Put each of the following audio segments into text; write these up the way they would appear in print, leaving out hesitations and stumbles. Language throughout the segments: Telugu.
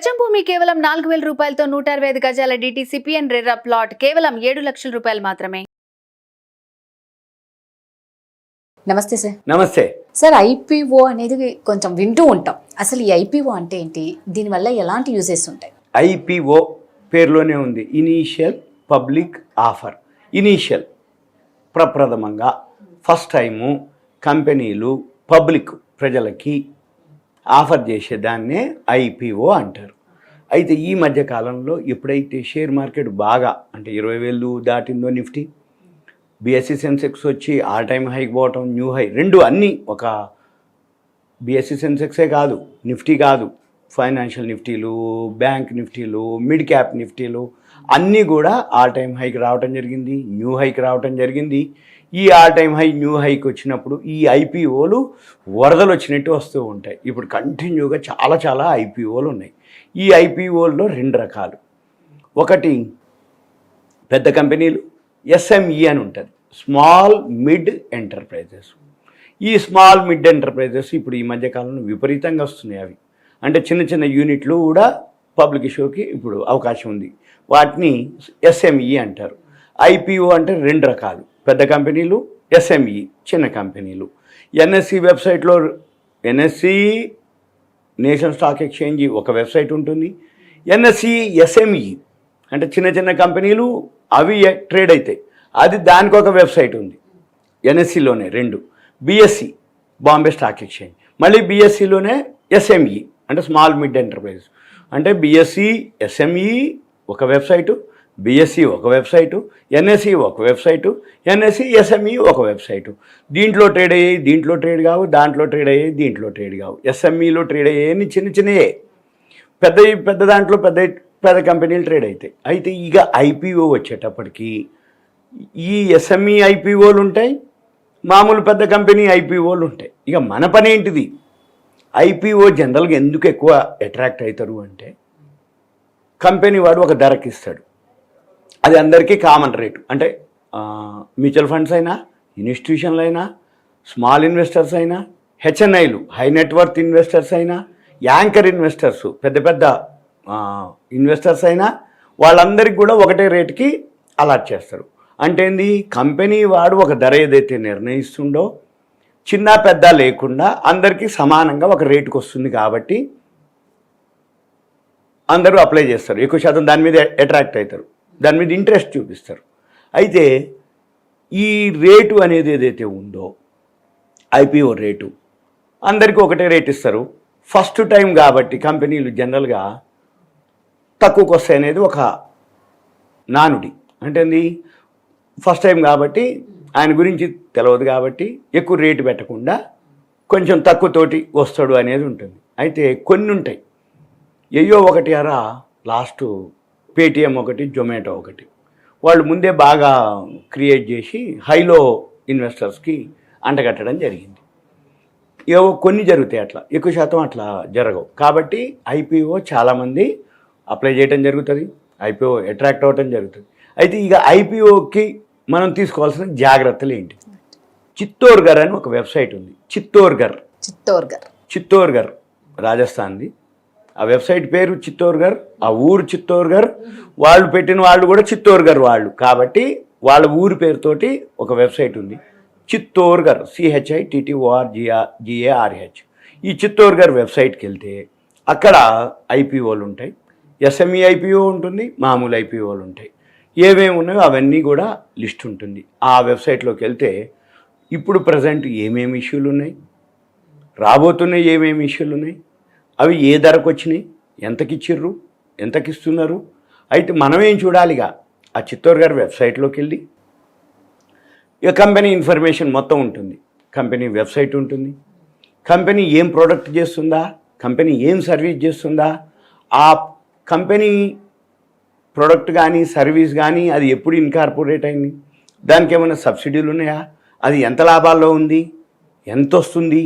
గజం భూమి కేవలం 4,000 రూపాయలతో 165 గజాల DTCPN రెర్రా ప్లాట్ కేవలం 7 లక్షల రూపాయలు మాత్రమే. నమస్తే సార్. నమస్తే సార్, IPO అనేది కొంచెం వింటూ ఉంటాం. అసలు ఈ IPO అంటే ఏంటి? దీనివల్ల ఎలాంటి యూజెస్ ఉంటాయి? IPO పేరులోనే ఉంది, ఇనీషియల్ పబ్లిక్ ఆఫర్. ఇనీషియల్ ప్రప్రథమంగా ఫస్ట్ టైము కంపెనీలు పబ్లిక్ ప్రజలకి ఆఫర్ చేసేదాన్నే IPO అంటారు. అయితే ఈ మధ్య కాలంలో ఎప్పుడైతే షేర్ మార్కెట్ బాగా అంటే 20,000 దాటిందో నిఫ్టీ, BSE సెన్సెక్స్ వచ్చి ఆల్ టైమ్ హైకి పోవటం, న్యూ హై రెండు అన్నీ, ఒక BSE సెన్సెక్సే కాదు, నిఫ్టీ కాదు, ఫైనాన్షియల్ నిఫ్టీలు, బ్యాంక్ నిఫ్టీలు, మిడ్ క్యాప్ నిఫ్టీలు అన్నీ కూడా ఆల్ టైమ్ హైకి రావటం జరిగింది, న్యూ హైకి రావటం జరిగింది. ఈ ఆల్ టైమ్ హై, న్యూ హైకి వచ్చినప్పుడు ఈ IPOలు వరదలు వచ్చినట్టు వస్తూ ఉంటాయి. ఇప్పుడు కంటిన్యూగా చాలా IPOలు ఉన్నాయి. ఈ IPOల్లో రెండు రకాలు. ఒకటి పెద్ద కంపెనీలు, SME అని ఉంటుంది, స్మాల్ మిడ్ ఎంటర్ప్రైజెస్. ఈ స్మాల్ మిడ్ ఎంటర్ప్రైజెస్ ఇప్పుడు ఈ మధ్యకాలంలో విపరీతంగా వస్తున్నాయి. అవి అంటే చిన్న యూనిట్లు కూడా పబ్లిక్ ఇష్యూకి ఇప్పుడు అవకాశం ఉంది. వాటిని SME అంటారు. IPO అంటే రెండు రకాలు, పెద్ద కంపెనీలు, SME చిన్న కంపెనీలు. NSE వెబ్సైట్లో NSE నేషనల్ స్టాక్ ఎక్స్చేంజ్ ఒక వెబ్సైట్ ఉంటుంది. NSE SME అంటే చిన్న కంపెనీలు, అవి ట్రేడ్ అవుతాయి, అది దానికి ఒక వెబ్సైట్ ఉంది. NSEలోనే రెండు. BSE బాంబే స్టాక్ ఎక్స్చేంజ్, మళ్ళీ BSEలోనే SME అంటే స్మాల్ మిడ్ ఎంటర్ప్రైజ్. అంటే BSE SME ఒక వెబ్సైటు, BSE ఒక వెబ్సైటు, NSE ఒక వెబ్సైటు, NSE SME ఒక వెబ్సైటు. దీంట్లో ట్రేడ్ అయ్యాయి, దీంట్లో ట్రేడ్ కావు, దాంట్లో ట్రేడ్ అయ్యాయి, దీంట్లో ట్రేడ్ కావు. SMEలో ట్రేడ్ అయ్యాయని చిన్నయే, పెద్ద దాంట్లో పెద్ద కంపెనీలు ట్రేడ్ అవుతాయి. అయితే ఇక IPO వచ్చేటప్పటికి ఈ SME IPOలు ఉంటాయి, మామూలు పెద్ద కంపెనీ IPOలు ఉంటాయి. ఇక మన పని ఏంటిది? IPO జనరల్గా ఎందుకు ఎక్కువ అట్రాక్ట్ అవుతారు అంటే, కంపెనీ వాడు ఒక ధరకి ఇస్తాడు, అది అందరికీ కామన్ రేటు. అంటే మ్యూచువల్ ఫండ్స్ అయినా, ఇన్స్టిట్యూషన్లు అయినా, స్మాల్ ఇన్వెస్టర్స్ అయినా, HNIలు హై నెట్వర్త్ ఇన్వెస్టర్స్ అయినా, యాంకర్ ఇన్వెస్టర్స్ పెద్ద ఇన్వెస్టర్స్ అయినా, వాళ్ళందరికీ కూడా ఒకటే రేటుకి అలాట్ చేస్తారు. అంటే ఏంది, కంపెనీ వాడు ఒక ధర ఏదైతే నిర్ణయిస్తుండో చిన్న పెద్ద లేకుండా అందరికీ సమానంగా ఒక రేటుకి వస్తుంది. కాబట్టి అందరూ అప్లై చేస్తారు, ఎక్కువ శాతం దాని మీద అట్రాక్ట్ అవుతారు, దాని మీద ఇంట్రెస్ట్ చూపిస్తారు. అయితే ఈ రేటు అనేది ఏదైతే ఉందో IPO రేటు, అందరికీ ఒకటే రేట్ ఇస్తారు. ఫస్ట్ టైం కాబట్టి కంపెనీలు జనరల్గా తక్కువకు వస్తాయి అనేది ఒక నానుడి. అంటే ఫస్ట్ టైం కాబట్టి ఆయన గురించి తెలియదు కాబట్టి ఎక్కువ రేటు పెట్టకుండా కొంచెం తక్కువతోటి వస్తాడు అనేది ఉంటుంది. అయితే కొన్ని ఉంటాయి, ఏయో ఒకటి అరా లాస్ట్ పేటిఎం ఒకటి, జొమాటో ఒకటి, వాళ్ళు ముందే బాగా క్రియేట్ చేసి హైలో ఇన్వెస్టర్స్కి అంటగట్టడం జరిగింది. ఏవో కొన్ని జరుగుతాయి, అట్లా ఎక్కువ శాతం అట్లా జరగవు. కాబట్టి IPO చాలామంది అప్లై చేయడం జరుగుతుంది, IPO అట్రాక్ట్ అవ్వటం జరుగుతుంది. అయితే ఇక IPOకి మనం తీసుకోవాల్సిన జాగ్రత్తలు ఏంటి? చిత్తోర్ఘర్ అని ఒక వెబ్సైట్ ఉంది. చిత్తోర్ఘర్ రాజస్థాన్ది. ఆ వెబ్సైట్ పేరు చిత్తోర్ఘర్, ఆ ఊరు చిత్తోర్ఘర్, వాళ్ళు పెట్టిన వాళ్ళు కూడా చిత్తోర్ఘర్ వాళ్ళు కాబట్టి వాళ్ళ ఊరి పేరుతోటి ఒక వెబ్సైట్ ఉంది, చిత్తోర్ఘర్, CHITTORGARH. ఈ చిత్తోర్ఘర్ వెబ్సైట్కి వెళ్తే అక్కడ IPOలు ఉంటాయి, SME IPO ఉంటుంది, మామూలు IPOలు ఉంటాయి. ఏమేమి ఉన్నాయో అవన్నీ కూడా లిస్ట్ ఉంటుంది. ఆ వెబ్సైట్లోకి వెళ్తే ఇప్పుడు ప్రజెంట్ ఏమేమి ఇష్యూలు ఉన్నాయి, రాబోతున్నాయి ఏమేమి ఇష్యూలు ఉన్నాయి, అవి ఏ ధరకు వచ్చినాయి, ఎంతకిచ్చిర్రు, ఎంతకిస్తున్నారు. అయితే మనమేం చూడాలిగా, ఆ చిత్తోర్ఘర్ వెబ్సైట్లోకి వెళ్ళి ఇక కంపెనీ ఇన్ఫర్మేషన్ మొత్తం ఉంటుంది. కంపెనీ వెబ్సైట్ ఉంటుంది, కంపెనీ ఏం ప్రోడక్ట్ చేస్తుందా, కంపెనీ ఏం సర్వీస్ చేస్తుందా, ఆ కంపెనీ ప్రోడక్ట్ కానీ సర్వీస్ కానీ అది ఎప్పుడు ఇన్కార్పొరేట్ అయింది, దానికి ఏమైనా సబ్సిడీలు ఉన్నాయా, అది ఎంత లాభాల్లో ఉంది, ఎంత వస్తుంది,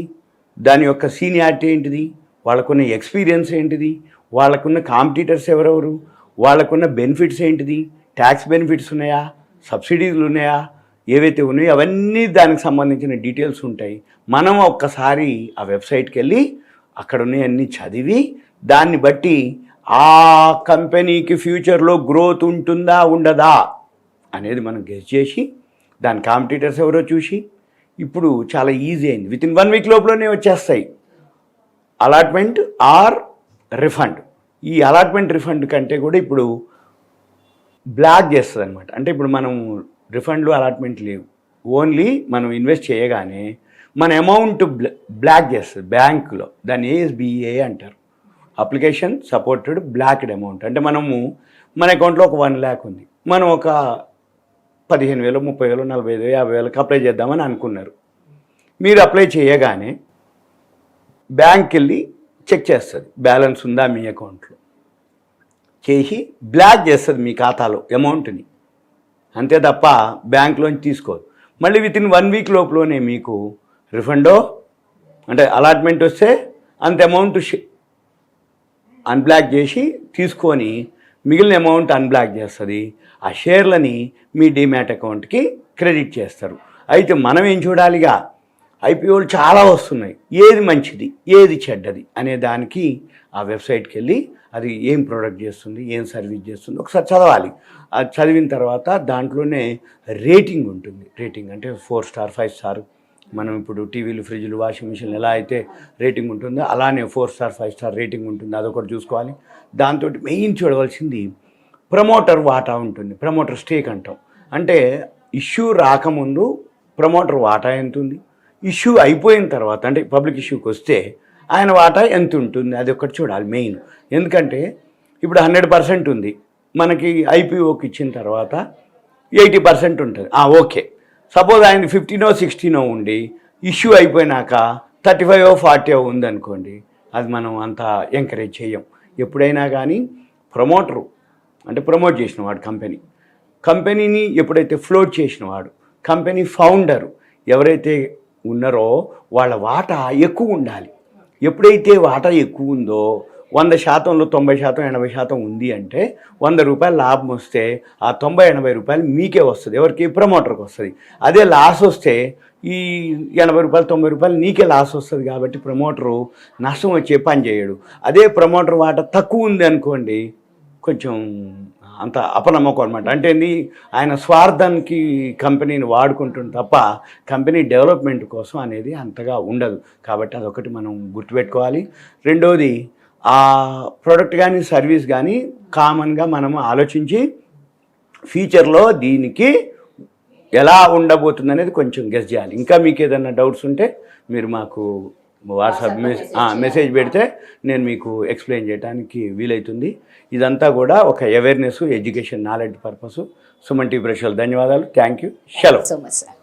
దాని యొక్క సీనియారిటీ ఏంటిది, వాళ్ళకున్న ఎక్స్పీరియన్స్ ఏంటిది, వాళ్ళకున్న కాంపిటీటర్స్ ఎవరెవరు, వాళ్ళకున్న బెనిఫిట్స్ ఏంటిది, ట్యాక్స్ బెనిఫిట్స్ ఉన్నాయా, సబ్సిడీలు ఉన్నాయా, ఏవైతే ఉన్నాయో అవన్నీ దానికి సంబంధించిన డీటెయిల్స్ ఉంటాయి. మనం ఒక్కసారి ఆ వెబ్సైట్కి వెళ్ళి అక్కడ ఉన్నాయన్నీ చదివి దాన్ని బట్టి ఆ కంపెనీకి ఫ్యూచర్లో గ్రోత్ ఉంటుందా ఉండదా అనేది మనం గెస్ చేసి దాని కాంపిటీటర్స్ ఎవరో చూసి ఇప్పుడు చాలా ఈజీ అయింది. విత్ ఇన్ 1 వీక్ లోపలనే వచ్చేస్తాయి అలాట్మెంట్ ఆర్ రిఫండ్. ఈ అలాట్మెంట్ రిఫండ్ కంటే కూడా ఇప్పుడు బ్లాక్ చేస్తుంది అనమాట. అంటే ఇప్పుడు మనం రిఫండ్లు అలాట్మెంట్ లేవు, ఓన్లీ మనం ఇన్వెస్ట్ చేయగానే మన అమౌంట్ బ్లాక్ చేస్తుంది బ్యాంకులో. దాన్ని ఏఎస్బిఏ అంటారు, అప్లికేషన్ సపోర్టెడ్ బ్లాక్డ్ అమౌంట్. అంటే మనము మన అకౌంట్లో ఒక 1 lakh ఉంది, మనం ఒక 15,000, 30,000, 45,000, 50,000కి అప్లై చేద్దామని అనుకున్నారు. మీరు అప్లై చేయగానే బ్యాంక్కి వెళ్ళి చెక్ చేస్తుంది బ్యాలెన్స్ ఉందా మీ అకౌంట్లో, చేసి బ్లాక్ చేస్తుంది మీ ఖాతాలో అమౌంట్ని. అంతే తప్ప బ్యాంక్లోంచి తీసుకోదు. మళ్ళీ విత్ ఇన్ 1 వీక్ లోపలనే మీకు రిఫండో అంటే అలాట్మెంట్ వస్తే అంత అమౌంట్ అన్బ్లాక్ చేసి తీసుకొని మిగిలిన అమౌంట్ అన్బ్లాక్ చేస్తుంది. ఆ షేర్లని మీ డీమ్యాట్ అకౌంట్కి క్రెడిట్ చేస్తారు. అయితే మనం ఏం చూడాలిగా, ఐపీఓలు చాలా వస్తున్నాయి, ఏది మంచిది ఏది చెడ్డది అనే దానికి ఆ వెబ్సైట్కి వెళ్ళి అది ఏం ప్రోడక్ట్ చేస్తుంది, ఏం సర్వీస్ చేస్తుంది ఒకసారి చదవాలి. అది చదివిన తర్వాత దాంట్లోనే రేటింగ్ ఉంటుంది. రేటింగ్ అంటే 4 స్టార్ 5 స్టార్. మనం ఇప్పుడు టీవీలు, ఫ్రిడ్జ్లు, వాషింగ్ మిషన్లు ఎలా అయితే రేటింగ్ ఉంటుందో అలానే 4 స్టార్ 5 స్టార్ రేటింగ్ ఉంటుంది. అదొకటి చూసుకోవాలి. దాంతో మెయిన్ చూడవలసింది ప్రమోటర్ వాటా ఉంటుంది, ప్రమోటర్ స్టేక్ అంటాం. అంటే ఇష్యూ రాకముందు ప్రమోటర్ వాటా ఎంత ఉంది, ఇష్యూ అయిపోయిన తర్వాత అంటే పబ్లిక్ ఇష్యూకి వస్తే ఆయన వాటా ఎంత ఉంటుంది, అది ఒకటి చూడాలి మెయిన్. ఎందుకంటే ఇప్పుడు 100% ఉంది, మనకి ఐపీఓకి ఇచ్చిన తర్వాత 80% ఉంటుంది. ఓకే, సపోజ్ ఆయన 15 16 ఉండి ఇష్యూ అయిపోయినాక 35 40 ఉందనుకోండి, అది మనం అంత ఎంకరేజ్ చేయం. ఎప్పుడైనా కానీ ప్రమోటరు అంటే ప్రమోట్ చేసిన వాడు కంపెనీని ఎప్పుడైతే ఫ్లోట్ చేసిన వాడు, కంపెనీ ఫౌండరు ఎవరైతే ఉన్నారో వాళ్ళ వాటా ఎక్కువ ఉండాలి. ఎప్పుడైతే వాటా ఎక్కువ ఉందో 100%లో 90% 80% ఉంది అంటే 100 రూపాయలు లాభం వస్తే ఆ 90-80 రూపాయలు మీకే వస్తుంది, ఎవరికి, ప్రమోటర్కి వస్తుంది. అదే లాస్ వస్తే ఈ 80 రూపాయలు 90 రూపాయలు నీకే లాస్ వస్తుంది. కాబట్టి ప్రమోటరు నష్టం వచ్చే పని చేయడు. అదే ప్రమోటర్ వాటా తక్కువ ఉంది అనుకోండి, కొంచెం అంత అపనమ్మకం అనమాట. అంటే ఆయన స్వార్థానికి కంపెనీని వాడుకుంటుంది తప్ప కంపెనీ డెవలప్మెంట్ కోసం అనేది అంతగా ఉండదు. కాబట్టి అదొకటి మనం గుర్తుపెట్టుకోవాలి. రెండోది, ఆ ప్రోడక్ట్ కానీ సర్వీస్ కానీ కామన్గా మనం ఆలోచించి ఫ్యూచర్లో దీనికి ఎలా ఉండబోతుంది అనేది కొంచెం గెస్ చేయాలి. ఇంకా మీకు ఏదైనా డౌట్స్ ఉంటే మీరు మాకు వాట్సాప్ మెసేజ్ పెడితే నేను మీకు ఎక్స్ప్లెయిన్ చేయడానికి వీలవుతుంది. ఇదంతా కూడా ఒక awareness, education, knowledge purpose. Suman TV ప్రేక్షకులు ధన్యవాదాలు. Thank you. సెలవు. So much sir.